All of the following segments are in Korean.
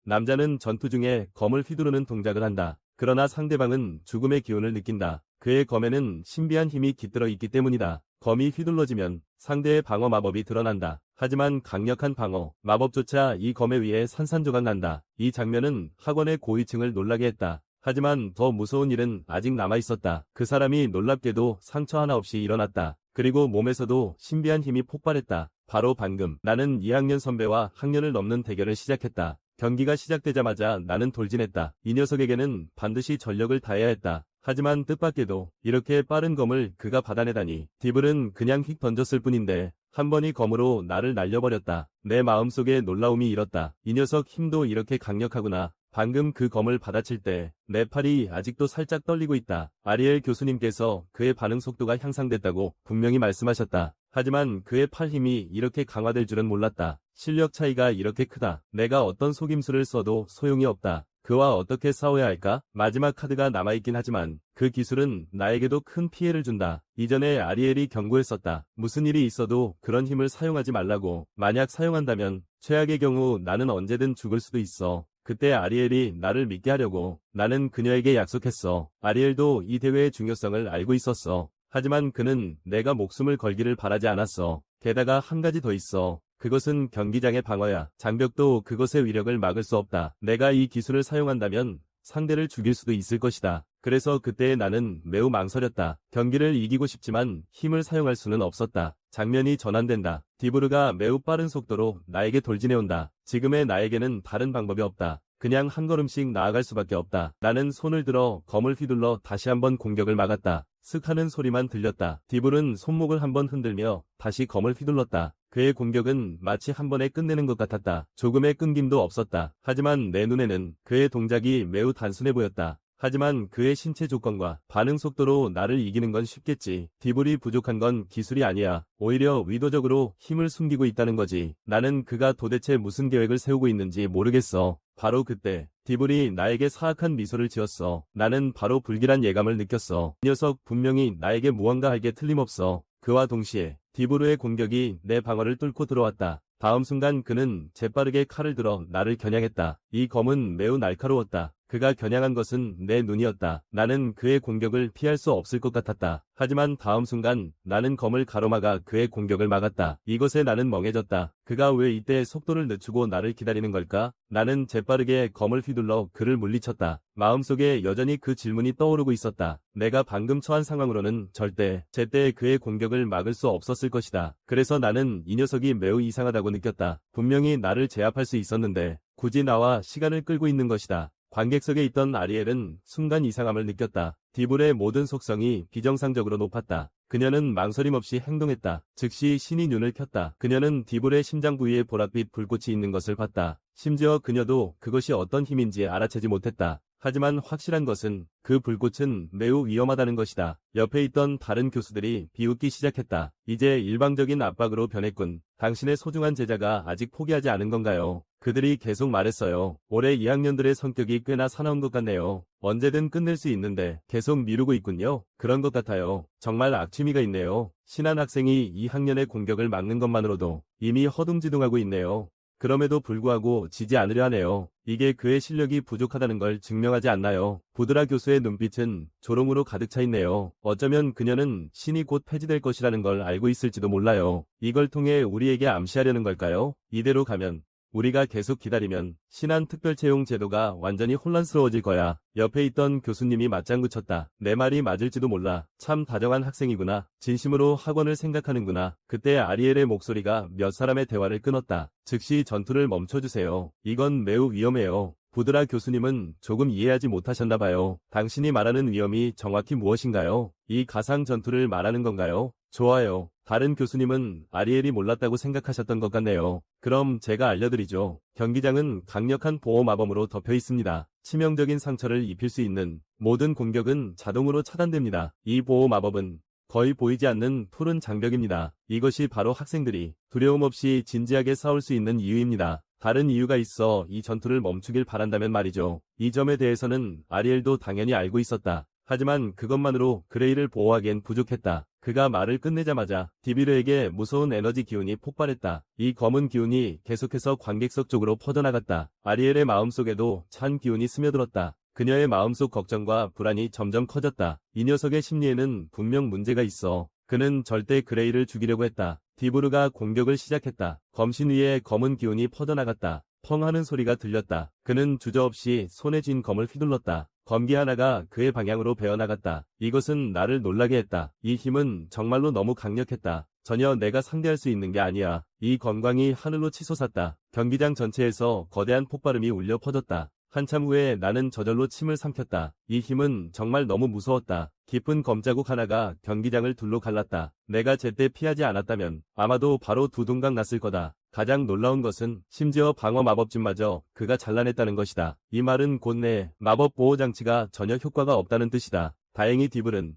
남자는 전투 중에 검을 휘두르는 동작을 한다. 그러나 상대방은 죽음의 기운을 느낀다. 그의 검에는 신비한 힘이 깃들어 있기 때문이다. 검이 휘둘러지면 상대의 방어 마법이 드러난다. 하지만 강력한 방어 마법조차 이 검에 의해 산산조각 난다. 이 장면은 학원의 고위층을 놀라게 했다. 하지만 더 무서운 일은 아직 남아있었다. 그 사람이 놀랍게도 상처 하나 없이 일어났다. 그리고 몸에서도 신비한 힘이 폭발했다. 바로 방금 나는 2학년 선배와 학년을 넘는 대결을 시작했다. 경기가 시작되자마자 나는 돌진했다. 이 녀석에게는 반드시 전력을 다해야 했다. 하지만 뜻밖에도 이렇게 빠른 검을 그가 받아내다니. 디블은 그냥 휙 던졌을 뿐인데 한 번이 검으로 나를 날려버렸다. 내 마음속에 놀라움이 일었다. 이 녀석 힘도 이렇게 강력하구나. 방금 그 검을 받아칠 때 내 팔이 아직도 살짝 떨리고 있다. 아리엘 교수님께서 그의 반응 속도가 향상됐다고 분명히 말씀하셨다. 하지만 그의 팔 힘이 이렇게 강화될 줄은 몰랐다. 실력 차이가 이렇게 크다. 내가 어떤 속임수를 써도 소용이 없다. 그와 어떻게 싸워야 할까? 마지막 카드가 남아있긴 하지만 그 기술은 나에게도 큰 피해를 준다. 이전에 아리엘이 경고했었다. 무슨 일이 있어도 그런 힘을 사용하지 말라고. 만약 사용한다면 최악의 경우 나는 언제든 죽을 수도 있어. 그때 아리엘이 나를 믿게 하려고 나는 그녀에게 약속했어. 아리엘도 이 대회의 중요성을 알고 있었어. 하지만 그는 내가 목숨을 걸기를 바라지 않았어. 게다가 한 가지 더 있어. 그것은 경기장의 방어야. 장벽도 그것의 위력을 막을 수 없다. 내가 이 기술을 사용한다면 상대를 죽일 수도 있을 것이다. 그래서 그때 나는 매우 망설였다. 경기를 이기고 싶지만 힘을 사용할 수는 없었다. 장면이 전환된다. 디브르가 매우 빠른 속도로 나에게 돌진해온다. 지금의 나에게는 다른 방법이 없다. 그냥 한 걸음씩 나아갈 수밖에 없다. 나는 손을 들어 검을 휘둘러 다시 한번 공격을 막았다. 슥 하는 소리만 들렸다. 디블은 손목을 한번 흔들며 다시 검을 휘둘렀다. 그의 공격은 마치 한 번에 끝내는 것 같았다. 조금의 끊김도 없었다. 하지만 내 눈에는 그의 동작이 매우 단순해 보였다. 하지만 그의 신체 조건과 반응 속도로 나를 이기는 건 쉽겠지. 디블이 부족한 건 기술이 아니야. 오히려 의도적으로 힘을 숨기고 있다는 거지. 나는 그가 도대체 무슨 계획을 세우고 있는지 모르겠어. 바로 그때 디블이 나에게 사악한 미소를 지었어. 나는 바로 불길한 예감을 느꼈어. 이 녀석 분명히 나에게 무언가 할 게 틀림없어. 그와 동시에 디브르의 공격이 내 방어를 뚫고 들어왔다. 다음 순간 그는 재빠르게 칼을 들어 나를 겨냥했다. 이 검은 매우 날카로웠다. 그가 겨냥한 것은 내 눈이었다. 나는 그의 공격을 피할 수 없을 것 같았다. 하지만 다음 순간 나는 검을 가로막아 그의 공격을 막았다. 이것에 나는 멍해졌다. 그가 왜 이때 속도를 늦추고 나를 기다리는 걸까? 나는 재빠르게 검을 휘둘러 그를 물리쳤다. 마음속에 여전히 그 질문이 떠오르고 있었다. 내가 방금 처한 상황으로는 절대 제때 그의 공격을 막을 수 없었을 것이다. 그래서 나는 이 녀석이 매우 이상하다고 느꼈다. 분명히 나를 제압할 수 있었는데 굳이 나와 시간을 끌고 있는 것이다. 관객석에 있던 아리엘은 순간 이상함을 느꼈다. 디블의 모든 속성이 비정상적으로 높았다. 그녀는 망설임 없이 행동했다. 즉시 신이 눈을 켰다. 그녀는 디블의 심장 부위에 보랏빛 불꽃이 있는 것을 봤다. 심지어 그녀도 그것이 어떤 힘인지 알아채지 못했다. 하지만 확실한 것은 그 불꽃은 매우 위험하다는 것이다. 옆에 있던 다른 교수들이 비웃기 시작했다. 이제 일방적인 압박으로 변했군. 당신의 소중한 제자가 아직 포기하지 않은 건가요? 그들이 계속 말했어요. 올해 2학년들의 성격이 꽤나 사나운 것 같네요. 언제든 끝낼 수 있는데 계속 미루고 있군요. 그런 것 같아요. 정말 악취미가 있네요. 신한 학생이 2학년의 공격을 막는 것만으로도 이미 허둥지둥하고 있네요. 그럼에도 불구하고 지지 않으려 하네요. 이게 그의 실력이 부족하다는 걸 증명하지 않나요? 부드라 교수의 눈빛은 조롱으로 가득 차 있네요. 어쩌면 그녀는 신이 곧 폐지될 것이라는 걸 알고 있을지도 몰라요. 이걸 통해 우리에게 암시하려는 걸까요? 이대로 가면 우리가 계속 기다리면 신한 특별채용 제도가 완전히 혼란스러워질 거야. 옆에 있던 교수님이 맞장구 쳤다. 내 말이 맞을지도 몰라. 참 다정한 학생이구나. 진심으로 학원을 생각하는구나. 그때 아리엘의 목소리가 몇 사람의 대화를 끊었다. 즉시 전투를 멈춰주세요. 이건 매우 위험해요. 부드라 교수님은 조금 이해하지 못하셨나봐요. 당신이 말하는 위험이 정확히 무엇인가요? 이 가상 전투를 말하는 건가요? 좋아요. 다른 교수님은 아리엘이 몰랐다고 생각하셨던 것 같네요. 그럼 제가 알려드리죠. 경기장은 강력한 보호 마법으로 덮여 있습니다. 치명적인 상처를 입힐 수 있는 모든 공격은 자동으로 차단됩니다. 이 보호 마법은 거의 보이지 않는 푸른 장벽입니다. 이것이 바로 학생들이 두려움 없이 진지하게 싸울 수 있는 이유입니다. 다른 이유가 있어 이 전투를 멈추길 바란다면 말이죠. 이 점에 대해서는 아리엘도 당연히 알고 있었다. 하지만 그것만으로 그레이를 보호하기엔 부족했다. 그가 말을 끝내자마자 디비르에게 무서운 에너지 기운이 폭발했다. 이 검은 기운이 계속해서 관객석 쪽으로 퍼져나갔다. 아리엘의 마음속에도 찬 기운이 스며들었다. 그녀의 마음속 걱정과 불안이 점점 커졌다. 이 녀석의 심리에는 분명 문제가 있어. 그는 절대 그레이를 죽이려고 했다. 디브르가 공격을 시작했다. 검신 위에 검은 기운이 퍼져나갔다. 펑 하는 소리가 들렸다. 그는 주저없이 손에 쥔 검을 휘둘렀다. 검기 하나가 그의 방향으로 베어나갔다. 이것은 나를 놀라게 했다. 이 힘은 정말로 너무 강력했다. 전혀 내가 상대할 수 있는 게 아니야. 이 검광이 하늘로 치솟았다. 경기장 전체에서 거대한 폭발음이 울려 퍼졌다. 한참 후에 나는 저절로 침을 삼켰다. 이 힘은 정말 너무 무서웠다. 깊은 검자국 하나가 경기장을 둘로 갈랐다. 내가 제때 피하지 않았다면 아마도 바로 두둥강 났을 거다. 가장 놀라운 것은 심지어 방어 마법진마저 그가 잘라냈다는 것이다. 이 말은 곧 내 마법 보호 장치가 전혀 효과가 없다는 뜻이다. 다행히 디블은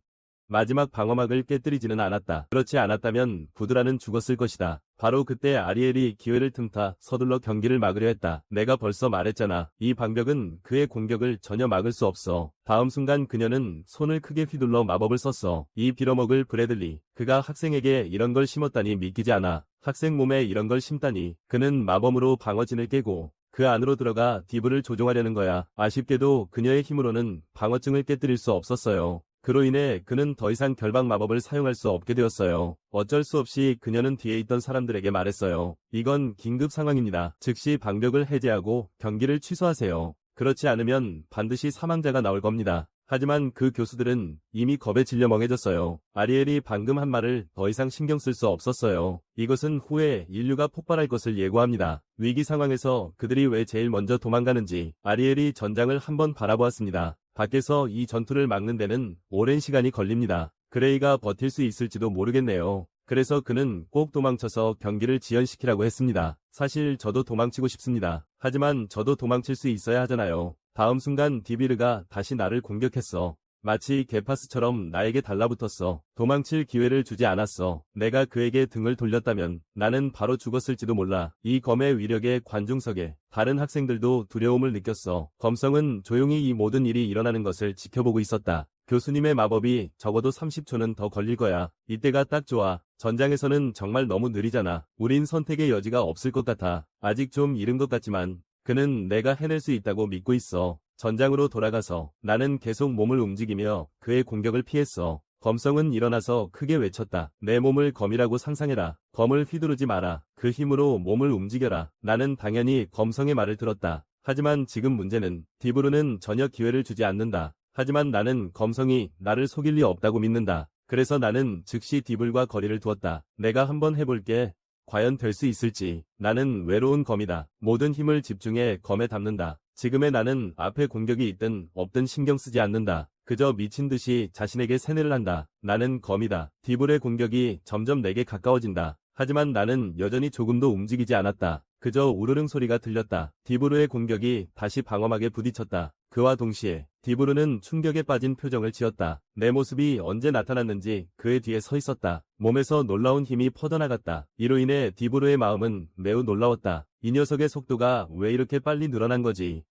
마지막 방어막을 깨뜨리지는 않았다. 그렇지 않았다면 부드라는 죽었을 것이다. 바로 그때 아리엘이 기회를 틈타 서둘러 경기를 막으려 했다. 내가 벌써 말했잖아. 이 방벽은 그의 공격을 전혀 막을 수 없어. 다음 순간 그녀는 손을 크게 휘둘러 마법을 썼어. 이 빌어먹을 브래들리. 그가 학생에게 이런 걸 심었다니 믿기지 않아. 학생 몸에 이런 걸 심다니. 그는 마법으로 방어진을 깨고 그 안으로 들어가 디브를 조종하려는 거야. 아쉽게도 그녀의 힘으로는 방어증을 깨뜨릴 수 없었어요. 그로 인해 그는 더 이상 결박 마법을 사용할 수 없게 되었어요. 어쩔 수 없이 그녀는 뒤에 있던 사람들에게 말했어요. 이건 긴급 상황입니다. 즉시 방벽을 해제하고 경기를 취소하세요. 그렇지 않으면 반드시 사망자가 나올 겁니다. 하지만 그 교수들은 이미 겁에 질려 멍해졌어요. 아리엘이 방금 한 말을 더 이상 신경 쓸 수 없었어요. 이것은 후에 인류가 폭발할 것을 예고합니다. 위기 상황에서 그들이 왜 제일 먼저 도망가는지 아리엘이 전장을 한번 바라보았습니다. 밖에서 이 전투를 막는 데는 오랜 시간이 걸립니다. 그레이가 버틸 수 있을지도 모르겠네요. 그래서 그는 꼭 도망쳐서 경기를 지연시키라고 했습니다. 사실 저도 도망치고 싶습니다. 하지만 저도 도망칠 수 있어야 하잖아요. 다음 순간 디비르가 다시 나를 공격했어. 마치 게파스처럼 나에게 달라붙었어. 도망칠 기회를 주지 않았어. 내가 그에게 등을 돌렸다면 나는 바로 죽었을지도 몰라. 이 검의 위력에 관중석에 다른 학생들도 두려움을 느꼈어. 검성은 조용히 이 모든 일이 일어나는 것을 지켜보고 있었다. 교수님의 마법이 적어도 30초는 더 걸릴 거야. 이때가 딱 좋아. 전장에서는 정말 너무 느리잖아. 우린 선택의 여지가 없을 것 같아. 아직 좀 이른 것 같지만 그는 내가 해낼 수 있다고 믿고 있어. 전장으로 돌아가서 나는 계속 몸을 움직이며 그의 공격을 피했어. 검성은 일어나서 크게 외쳤다. 내 몸을 검이라고 상상해라. 검을 휘두르지 마라. 그 힘으로 몸을 움직여라. 나는 당연히 검성의 말을 들었다. 하지만 지금 문제는 디브르는 전혀 기회를 주지 않는다. 하지만 나는 검성이 나를 속일 리 없다고 믿는다. 그래서 나는 즉시 디블과 거리를 두었다. 내가 한번 해볼게. 과연 될 수 있을지. 나는 외로운 검이다. 모든 힘을 집중해 검에 담는다. 지금의 나는 앞에 공격이 있든 없든 신경 쓰지 않는다. 그저 미친 듯이 자신에게 세뇌를 한다. 나는 검이다. 디블의 공격이 점점 내게 가까워진다. 하지만 나는 여전히 조금도 움직이지 않았다. 그저 우르릉 소리가 들렸다. 디브르의 공격이 다시 방어막에 부딪혔다. 그와 동시에 디브르는 충격에 빠진 표정을 지었다. 내 모습이 언제 나타났는지 그의 뒤에 서 있었다. 몸에서 놀라운 힘이 퍼져나갔다. 이로 인해 디브르의 마음은 매우 놀라웠다. 이 녀석의 속도가 왜 이렇게 빨리 늘어난 거지?